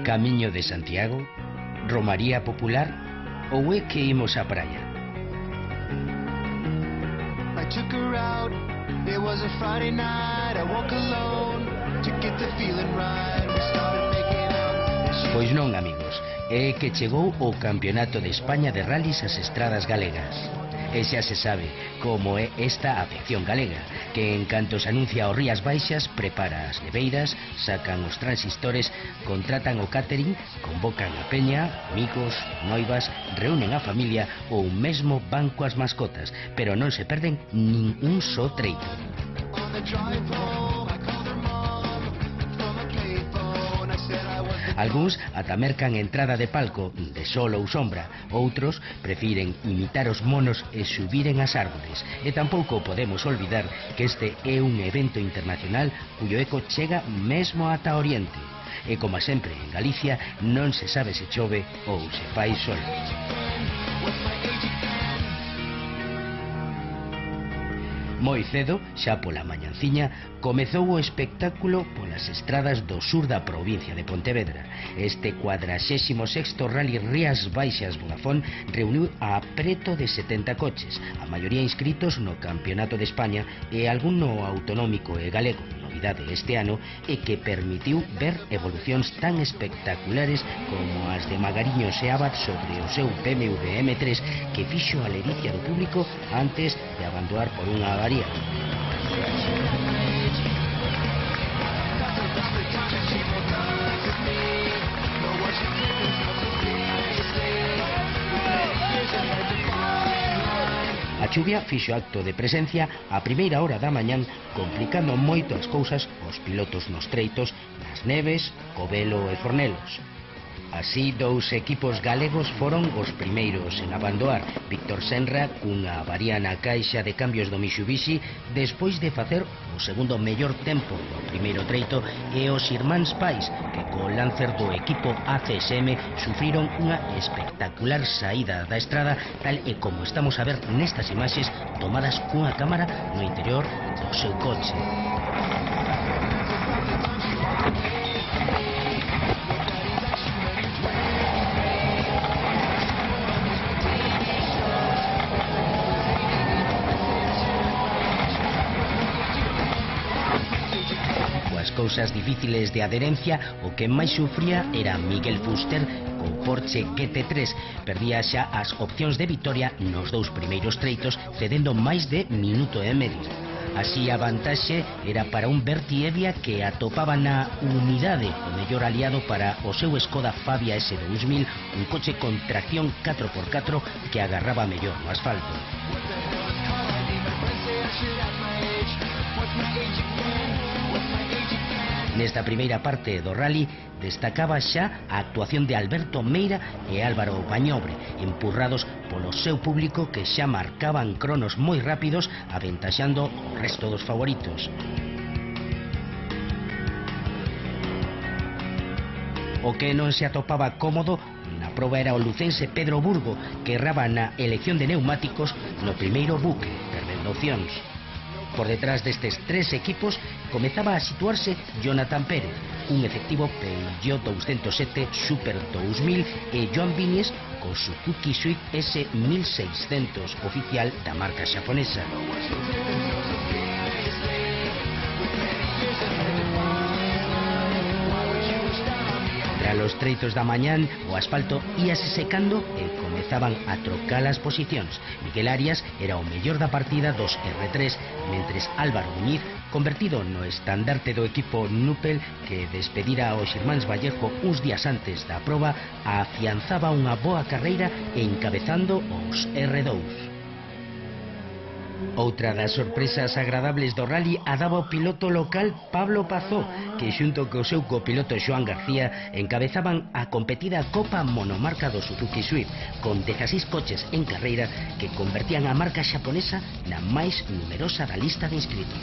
Camiño de Santiago? Romaría popular? Ou é que imos á praia? I took her out, it was a Friday night, I walk alone to get the feeling right, we started making out. Pois non, amigos, é que chegou o Campeonato de España de Rallys ás estradas galegas. E xa se sabe como é esta afección galega, que en canto se anuncia os Rías Baixas, prepara as neveiras, sacan os transistores, contratan o catering, convocan a peña, amigos, noivas, reúnen a familia ou mesmo van coas mascotas, pero non se perden nin un só treito. On the drive home, I called her mom from a payphone, I said I was Algúns ata mercan entrada de palco de sol ou sombra, outros prefiren imitar os monos e subiren as árbores. E tampouco podemos olvidar que este é un evento internacional cuyo eco chega mesmo ata Oriente. E como sempre en Galicia non se sabe se chove ou se fai sol. Moi cedo, xa pola mañanciña, comezou o espectáculo polas estradas do sur da provincia de Pontevedra. Este 46º Rally Rías Baixas Vodafone reuniu a preto de 70 coches, a maioría inscritos no Campeonato de España e algún no autonómico e galego. Novidade este ano é que permitiu ver evolucións tan espectaculares como as de Magariños e Abad sobre o seu BMW M3 que fixo a lericia do público antes de abandonar por unha avaría. A chuvia fixo acto de presencia a primeira hora da mañán, complicando moito as cousas aos pilotos nos treitos, nas neves, Covelo e Fornelos. Así, dous equipos galegos foron os primeiros en abandoar. Víctor Senra, cunha avaría na caixa de cambios do Mitsubishi, despois de facer o segundo mellor tempo do primeiro treito, e os irmáns Pais, que co Lancer do equipo ACSM sufriron unha espectacular saída da estrada, tal e como estamos a ver nestas imaxes tomadas cunha cámara no interior do seu coche. Cousas difíciles de adherencia, o que máis sufría era Miguel Fuster con Porsche GT3. Perdía xa as opcións de vitoria nos dous primeiros treitos, cedendo máis de minuto e medio. Así a vantaxe era para un Berti Evia que atopaba na unidade o mellor aliado para o seu Skoda Fabia S2000, un coche con tracción 4x4 que agarraba mellor no asfalto. Nesta primeira parte do rally destacaba xa a actuación de Alberto Meira e Álvaro Bañobre, empurrados polo seu público que xa marcaban cronos moi rápidos, aventaxando o resto dos favoritos. O que non se atopaba cómodo na proba era o lucense Pedro Burgo, que erraba na elección de neumáticos no primeiro buque, perdendo opcións. Por detrás destes tres equipos comezaba a situarse Jonathan Pérez, un efectivo Peugeot 207 Super 2000 e Joan Viñes con Suzuki Swift S1600 oficial da marca xaponesa. Tras os treitos da mañán, o asfalto íase secando e comezaban a trocar as posicións. Miguel Arias era o mellor da partida dos R3, mentres Álvaro Muñiz, convertido no estandarte do equipo Nupel, que despedira aos irmáns Vallejo uns días antes da proba, afianzaba unha boa carreira encabezando os R2. Outra das sorpresas agradables do rally a daba o piloto local Pablo Pazó, que xunto co seu copiloto Joan García encabezaban a competida Copa Monomarca do Suzuki Swift, con 16 coches en carreira que convertían a marca xaponesa na máis numerosa da lista de inscritos.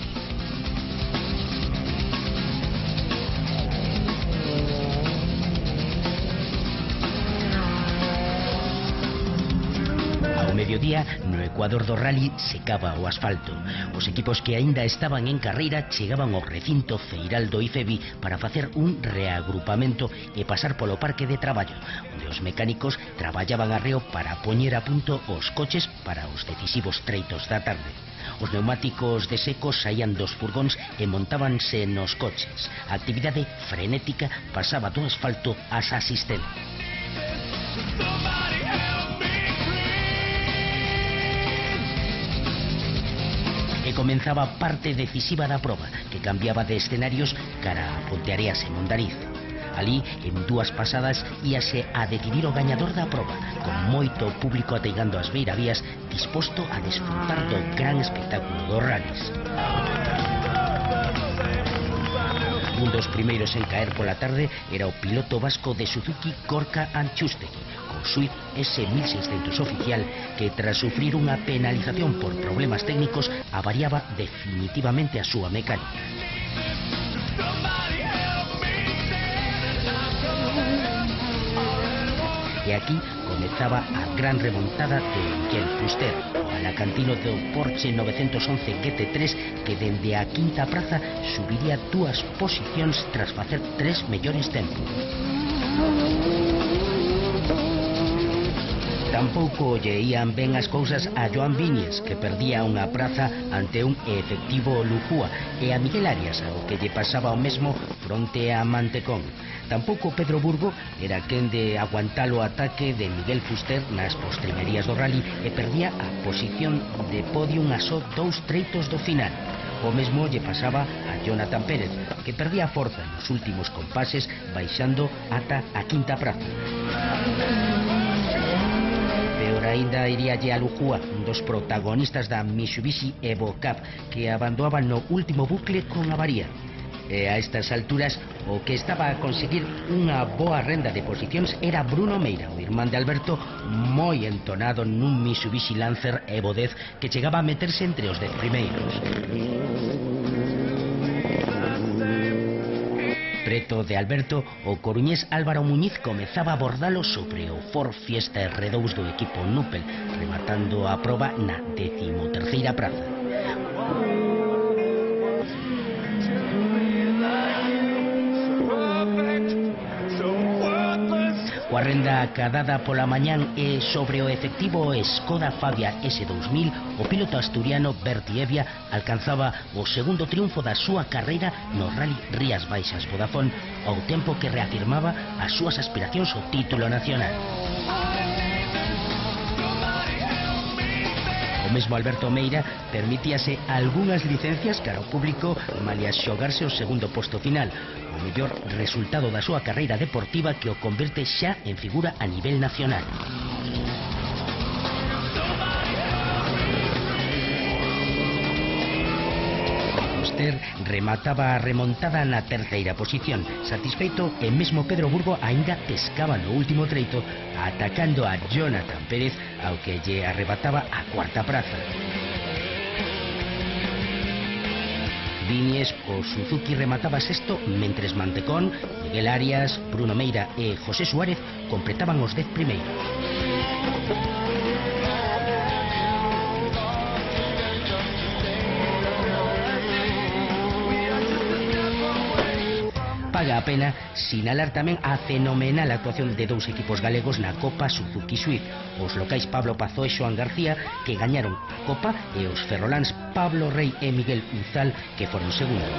mediodía, no Ecuador do Rally, secaba o asfalto. Os equipos que aínda estaban en carreira chegaban ao recinto feiral do IFEBI para facer un reagrupamento e pasar polo parque de traballo, onde os mecánicos traballaban arreo para poñer a punto os coches para os decisivos treitos da tarde. Os neumáticos de secos saían dos furgóns e montábanse nos coches. A actividade frenética pasaba do asfalto ás asistentes. E comenzaba a parte decisiva da proba, que cambiaba de escenarios cara a Ponteareas e Mondariz. Ali, en dúas pasadas, íase a decidir o gañador da proba, con moito público ateigando as beiravías, disposto a desfrutar do gran espectáculo dos rallies. Un dos primeiros en caer pola tarde era o piloto vasco de Suzuki, Gorka Antxustegi, co Swift S1600 oficial, que tras sufrir unha penalización por problemas técnicos avariaba definitivamente a súa mecánica. E aquí comezaba a gran remontada de Miguel Fuster, o alacantino do Porsche 911 GT3, que dende a quinta praza subiría 2 posicións tras facer 3 mellores tempos. Tampouco lle ían ben as cousas a Joan Viñes, que perdía unha praza ante un efectivo Lujúa, e a Miguel Arias, ao que lle pasaba o mesmo fronte a Mantecón. Tampouco Pedro Burgo era quen de aguantar o ataque de Miguel Fuster nas postrimerías do rally e perdía a posición de podium a só 2 treitos do final. O mesmo lle pasaba a Jonathan Pérez, que perdía forza nos últimos compases baixando ata a quinta praza. Peor aínda iríalle a Lujúa, un dos protagonistas da Mitsubishi Evo Cup, que abandoaba no último bucle con avaría. E a estas alturas o que estaba a conseguir unha boa renda de posicións era Bruno Meira, o irmán de Alberto, moi entonado nun Mitsubishi Lancer Evo 10 que chegaba a meterse entre os 10 primeiros. Preto de Alberto, o coruñés Álvaro Muñiz comezaba a abordalo sobre o Ford Fiesta R2 do equipo Nupel, rematando a proba na 13ª praza. Coa renda acadada pola mañán e sobre o efectivo Skoda Fabia S2000, o piloto asturiano Berti Evia alcanzaba o segundo triunfo da súa carreira no Rally Rías Baixas Vodafone, ao tempo que reafirmaba as súas aspiracións ao título nacional. O mesmo Alberto Meira permitíase algunhas licencias cara ao público malia xogarse o segundo posto final, o mellor resultado da súa carreira deportiva que o converte xa en figura a nivel nacional. Fuster remataba a remontada na 3ª posición, satisfeito, e mesmo Pedro Burgo aínda pescaba no último treito, atacando a Jonathan Pérez, ao que lle arrebataba a 4ª praza. Viñes, o Suzuki remataba sexto, mentres Mantecón, Miguel Arias, Bruno Meira e José Suárez completaban os 10 primeiros. Paga a pena sinalar tamén a fenomenal actuación de 2 equipos galegos na Copa Suzuki Swift, os locais Pablo Pazó e Xoán García, que gañaron a Copa, e os ferroláns Pablo Rey e Miguel Uzal, que foron segundos.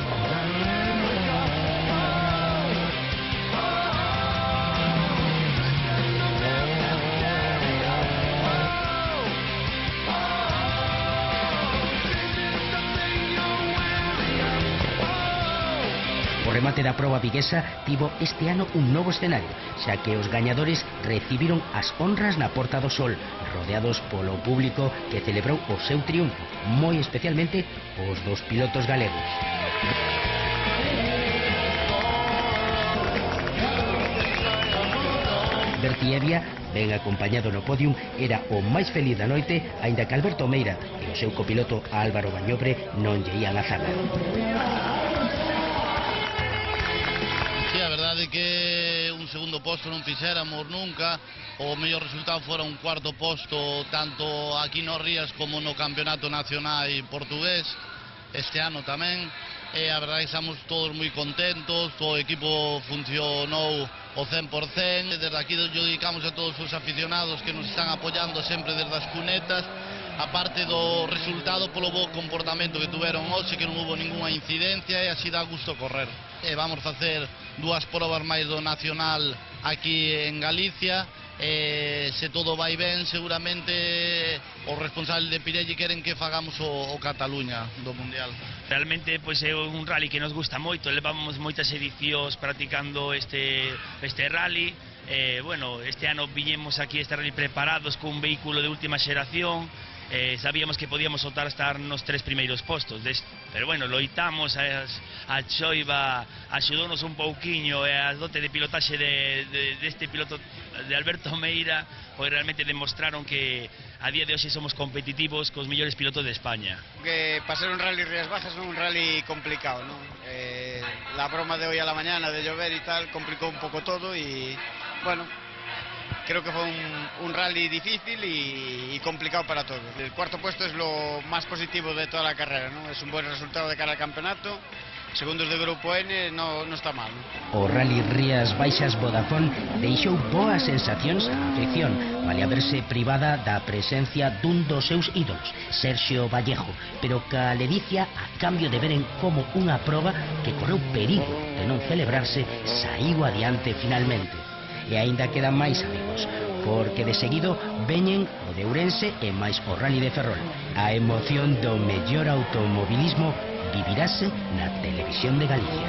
O remate da proba viguesa tivo este ano un novo escenario, xa que os gañadores recibiron as honras na Porta do Sol, rodeados polo público que celebrou o seu triunfo, moi especialmente os dos pilotos galegos. Berti Evia, ben acompañado no podium, era o máis feliz da noite, aínda que Alberto Meira e o seu copiloto Álvaro Bañobre non lle ían a zaga. Sí, a verdade que un un segundo posto non fixéramos nunca, o mellor resultado fora un cuarto posto tanto aquí no Rías como no campeonato nacional portugués este ano tamén. E a verdade estamos todos moi contentos, todo o equipo funcionou o 100%, desde aquí yo dedicamos a todos os aficionados que nos están apoyando sempre desde as cunetas, aparte do resultado polo bo comportamento que tuveron hoxe, que non hubo ninguna incidencia e así dá gusto correr. E vamos facer 2 probas máis do nacional aquí en Galicia, se todo vai ben seguramente os responsables de Pirelli queren que fagamos o Cataluña do Mundial. Realmente pois é un rally que nos gusta moito, levamos moitas edicións practicando este rally. Bueno, este ano viñemos aquí este rally preparados cun vehículo de última xeración. Sabíamos que podíamos optar a estar nos 3 primeiros postos, pero bueno, loitamos, a choiva axudounos un pouquiño, e a dote de pilotaxe deste piloto de Alberto Meira, pois realmente demostraron que a día de hoxe somos competitivos cos mellores pilotos de España. Que para ser un rally Rías Bajas non un rally complicado, ¿no? La broma de hoy a la mañana de llover y tal complicó un poco todo y bueno, creo que fue un rally difícil y complicado para todos. El cuarto puesto es lo más positivo de toda la carrera, ¿no? Es un buen resultado de cara al campeonato. Segundos de grupo N no está mal, ¿no? O Rally Rías Baixas Vodafone deixou boas sensacións á afección, vale haberse privada da presencia dun dos seus ídolos, Sergio Vallejo, pero ca ledicia a cambio de veren como unha proba que correu perigo de non celebrarse saiu adiante finalmente. E aínda quedan máis amigos, porque de seguido veñen o de Ourense e máis o Rally de Ferrol. A emoción do mellor automobilismo vivirase na Televisión de Galicia.